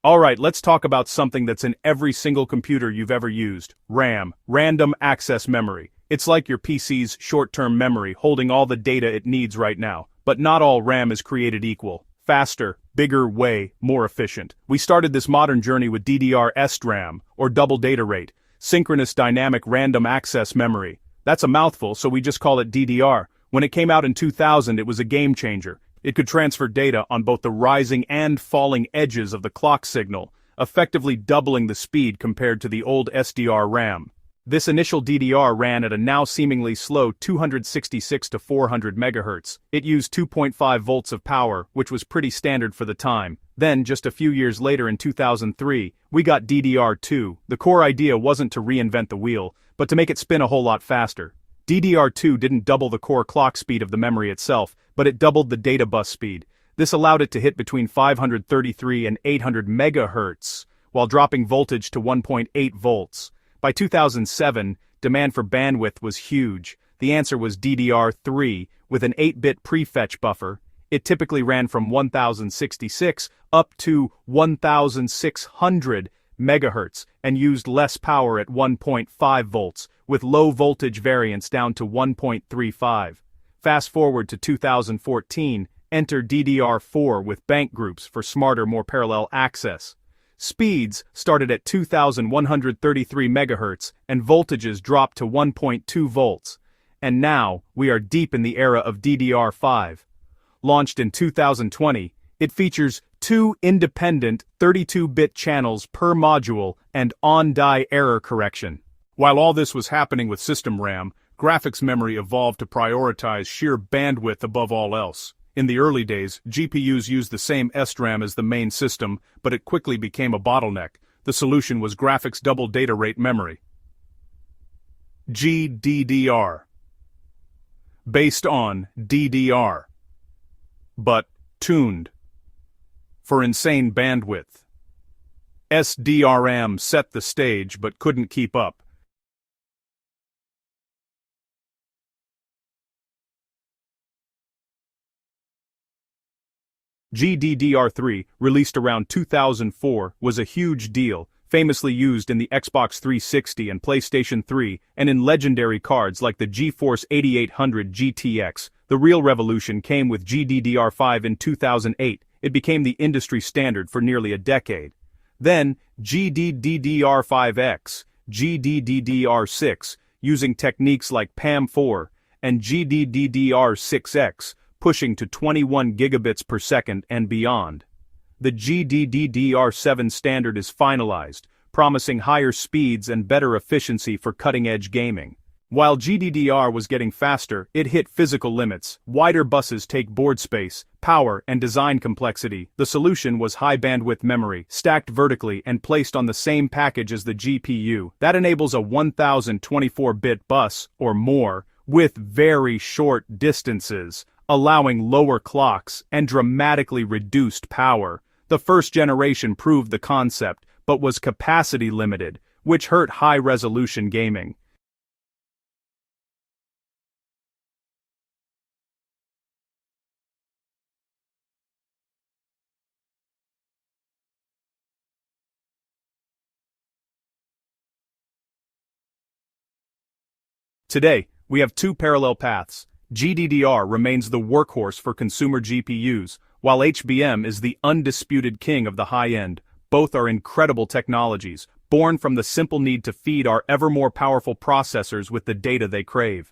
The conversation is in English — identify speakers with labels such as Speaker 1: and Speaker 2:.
Speaker 1: Alright, let's talk about something that's in every single computer you've ever used. RAM, Random Access Memory. It's like your PC's short-term memory holding all the data it needs right now. But not all RAM is created equal. Faster, bigger, way more efficient. We started this modern journey with DDR-SDRAM, or double data rate, Synchronous Dynamic Random Access Memory. That's a mouthful, so we just call it DDR. When it came out in 2000, it was a game changer. It could transfer data on both the rising and falling edges of the clock signal, effectively doubling the speed compared to the old SDR RAM. This initial DDR ran at a now seemingly slow 266 to 400 MHz. It used 2.5 volts of power, which was pretty standard for the time. Then, just a few years later in 2003, we got DDR2. The core idea wasn't to reinvent the wheel, but to make it spin a whole lot faster. DDR2 didn't double the core clock speed of the memory itself, but it doubled the data bus speed. This allowed it to hit between 533 and 800 MHz, while dropping voltage to 1.8 volts. By 2007, demand for bandwidth was huge. The answer was DDR3, with an 8-bit prefetch buffer. It typically ran from 1066 up to 1600 MHz and used less power at 1.5 volts, with low voltage variance down to 1.35. Fast forward to 2014, enter DDR4 with bank groups for smarter, more parallel access. Speeds started at 2133 MHz and voltages dropped to 1.2 volts. And now, we are deep in the era of DDR5. Launched in 2020, it features 2 independent 32-bit channels per module and on-die error correction. While all this was happening with system RAM, graphics memory evolved to prioritize sheer bandwidth above all else. In the early days, GPUs used the same SRAM as the main system, but it quickly became a bottleneck. The solution was graphics double data rate memory. GDDR. Based on DDR. But tuned for insane bandwidth. SDRAM set the stage but couldn't keep up. GDDR3, released around 2004, was a huge deal, famously used in the Xbox 360 and PlayStation 3, and in legendary cards like the GeForce 8800 GTX. The real revolution came with GDDR5 in 2008. It became the industry standard for nearly a decade. Then, GDDR5X, GDDR6, using techniques like PAM4, and GDDR6X, pushing to 21 gigabits per second and beyond. The GDDR7 standard is finalized, promising higher speeds and better efficiency for cutting-edge gaming. While GDDR was getting faster, it hit physical limits. Wider buses take board space, power, and design complexity. The solution was high-bandwidth memory, stacked vertically and placed on the same package as the GPU. That enables a 1024-bit bus, or more, with very short distances, allowing lower clocks and dramatically reduced power. The first generation proved the concept, but was capacity limited, which hurt high-resolution gaming. Today, we have 2 parallel paths. GDDR remains the workhorse for consumer GPUs, while HBM is the undisputed king of the high-end. Both are incredible technologies, born from the simple need to feed our ever more powerful processors with the data they crave.